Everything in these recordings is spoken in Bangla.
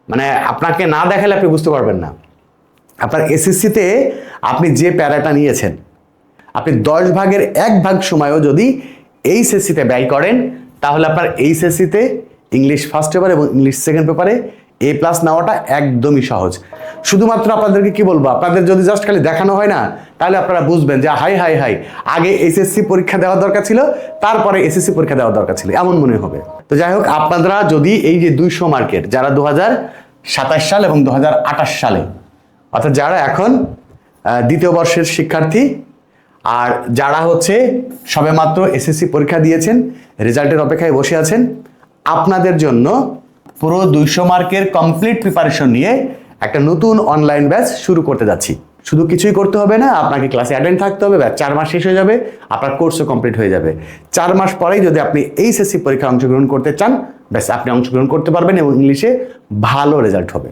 মানে আপনাকে না দেখালে আপনি বুঝতে পারবেন না। আপনার এসএসসিতে আপনি যে প্যারাটা নিয়েছেন, আপনি 10 ভাগের 1 ভাগ সময়ও যদি এইচএসসিতে ব্যয় করেন, তাহলে আপনার এইচএসসিতে ইংলিশ ফার্স্ট পেপার এবং ইংলিশ সেকেন্ড পেপারে A+ নেওয়াটা একদমই সহজ। শুধুমাত্র আপনাদেরকে কি বলবো, আপনাদের যদি জাস্ট খালি দেখানো হয় না, তাহলে আপনারা বুঝবেন যে হাই হাই হাই, আগে এইচএসসি পরীক্ষা দেওয়ার দরকার ছিল, তারপরে এসএসসি পরীক্ষা দেওয়ার দরকার ছিল, এমন মনে হবে। তো যাই হোক, আপনারা যদি এই যে 200 মার্কের যারা 2027 সাল এবং 2028 সালে, অর্থাৎ যারা এখন দ্বিতীয় বর্ষের শিক্ষার্থী আর যারা হচ্ছে সবেমাত্র এসএসসি পরীক্ষা দিয়েছেন, রেজাল্টের অপেক্ষায় বসে আছেন, আপনাদের জন্য পুরো 200 মার্কের কমপ্লিট প্রিপারেশন নিয়ে একটা নতুন অনলাইন ব্যাচ শুরু করতে যাচ্ছি। শুধু কিছুই করতে হবে না, আপনাকে ক্লাসে অ্যাটেন্ড থাকতে হবে, ব্যাচ 4 মাস শেষ হয়ে যাবে, আপনার কোর্সও কমপ্লিট হয়ে যাবে। 4 মাস পরেই যদি আপনি এইচএসসি পরীক্ষায় অংশগ্রহণ করতে চান, ব্যাস আপনি অংশগ্রহণ করতে পারবেন এবং ইংলিশে ভালো রেজাল্ট হবে।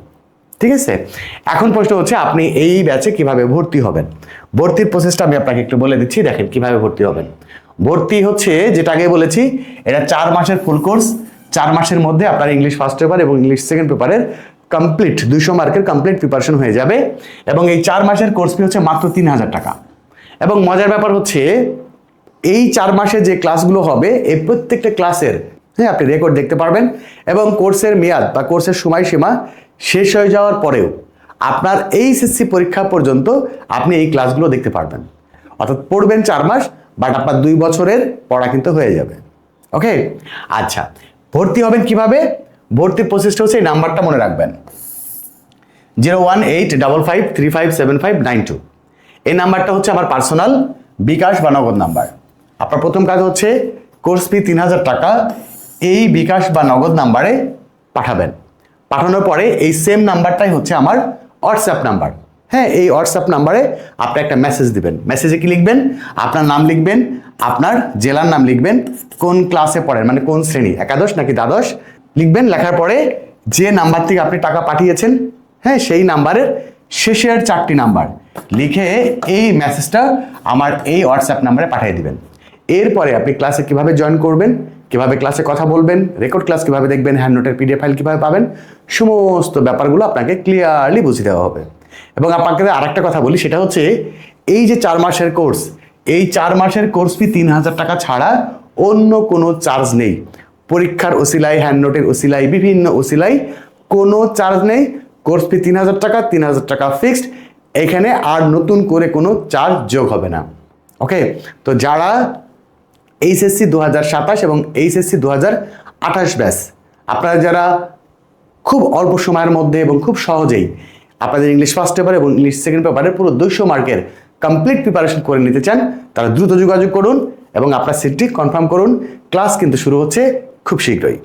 ঠিক আছে, এখন প্রশ্ন হচ্ছে আপনি এই ব্যাচে কিভাবে ভর্তি হবেন। ভর্তির প্রসেসটা আমি আপনাকে একটু বলে দিচ্ছি, দেখেন কিভাবে ভর্তি হবেন। ভর্তি হচ্ছে, যেটা আগে বলেছি, এটা 4 মাসের ফুল কোর্স। 4 মাসের মধ্যে আপনার ইংলিশ ফার্স্ট পেপার এবং ইংলিশ সেকেন্ড পেপারের কমপ্লিট 200 মার্কের কমপ্লিট প্রিপারেশন হয়ে যাবে। এবং এই 4 মাসের কোর্স ফি হচ্ছে মাত্র 3000 টাকা। এবং মজার ব্যাপার হচ্ছে, এই 4 মাসে যে ক্লাসগুলো হবে, এই প্রত্যেকটা ক্লাসের আপনি রেকর্ড দেখতে পারবেন এবং কোর্সের মেয়াদ বা কোর্সের সময়সীমা শেষ হয়ে যাওয়ার পরেও আপনার এইচএসসি পরীক্ষা পর্যন্ত আপনি এই ক্লাসগুলো দেখতে পারবেন। অর্থাৎ পড়বেন 4 মাস, বাট আপনার 2 বছরের পড়া কিন্তু হয়ে যাবে। ওকে, আচ্ছা, ভর্তি হবেন কিভাবে? ভর্তির প্রসেসটা হচ্ছে, এই নাম্বারটা মনে রাখবেন, 01855357592। এই নাম্বারটা হচ্ছে আমার পার্সোনাল বিকাশ বা নগদ নাম্বার। আপনার প্রথম কাজ হচ্ছে কোর্স ফি 3000 টাকা এই বিকাশ বা নগদ নাম্বারে পাঠাবেন। পাঠানোর পরে এই সেম নাম্বারটাই হচ্ছে আমার হোয়াটসঅ্যাপ নাম্বার। হ্যাঁ, এই হোয়াটসঅ্যাপ নাম্বারে আপনি একটা মেসেজ দিবেন। মেসেজে কি লিখবেন? আপনার নাম লিখবেন, আপনার জেলার নাম লিখবেন, কোন ক্লাসে পড়েন, মানে কোন শ্রেণী, একাদশ নাকি দ্বাদশ লিখবেন। লেখার পরে যে নাম্বার থেকে আপনি টাকা পাঠিয়েছেন, হ্যাঁ, সেই নাম্বারের শেষের 4টি নাম্বার লিখে এই মেসেজটা আমার এই হোয়াটসঅ্যাপ নাম্বারে পাঠিয়ে দিবেন। এরপরে আপনি ক্লাসে কিভাবে জয়েন করবেন, কিভাবে ক্লাসে কথা বলবেন, রেকর্ড ক্লাস কিভাবে দেখবেন, হ্যান্ড নোটের পিডিএফ ফাইল কিভাবে পাবেন, সমস্ত ব্যাপারগুলো আপনাকে ক্লিয়ারলি বুঝিয়ে দেওয়া হবে। এবং আপনাকে আরেকটা কথা বলি, সেটা হচ্ছে এই যে 4 মাসের কোর্স, এই 4 মাসের কোর্স ফি 3000 টাকা ছাড়া অন্য কোনো চার্জ নেই। পরীক্ষার ওসিলাই, হ্যান্ড নোটের ওসিলাই, বিভিন্ন ওসিলাই কোনো চার্জ নেই। কোর্স ফি 3000 টাকা, 3000 টাকা ফিক্সড। এখানে আর নতুন করে কোনো চার্জ যোগ হবে না। ওকে, তো যারা এইচএসসি 2027 এবং এইচএসসি 2028 ব্যাচ, আপনারা যারা খুব অল্প সময়ের মধ্যে এবং খুব সহজেই আপনাদের ইংলিশ ফার্স্ট পেপার এবং ইংলিশ সেকেন্ড পেপারের পুরো 200 মার্কের কমপ্লিট প্রিপারেশন করে নিতে চান, তারা দ্রুত যোগাযোগ করুন এবং আপনার সিটটি কনফার্ম করুন। ক্লাস কিন্তু শুরু হচ্ছে খুব শীঘ্রই।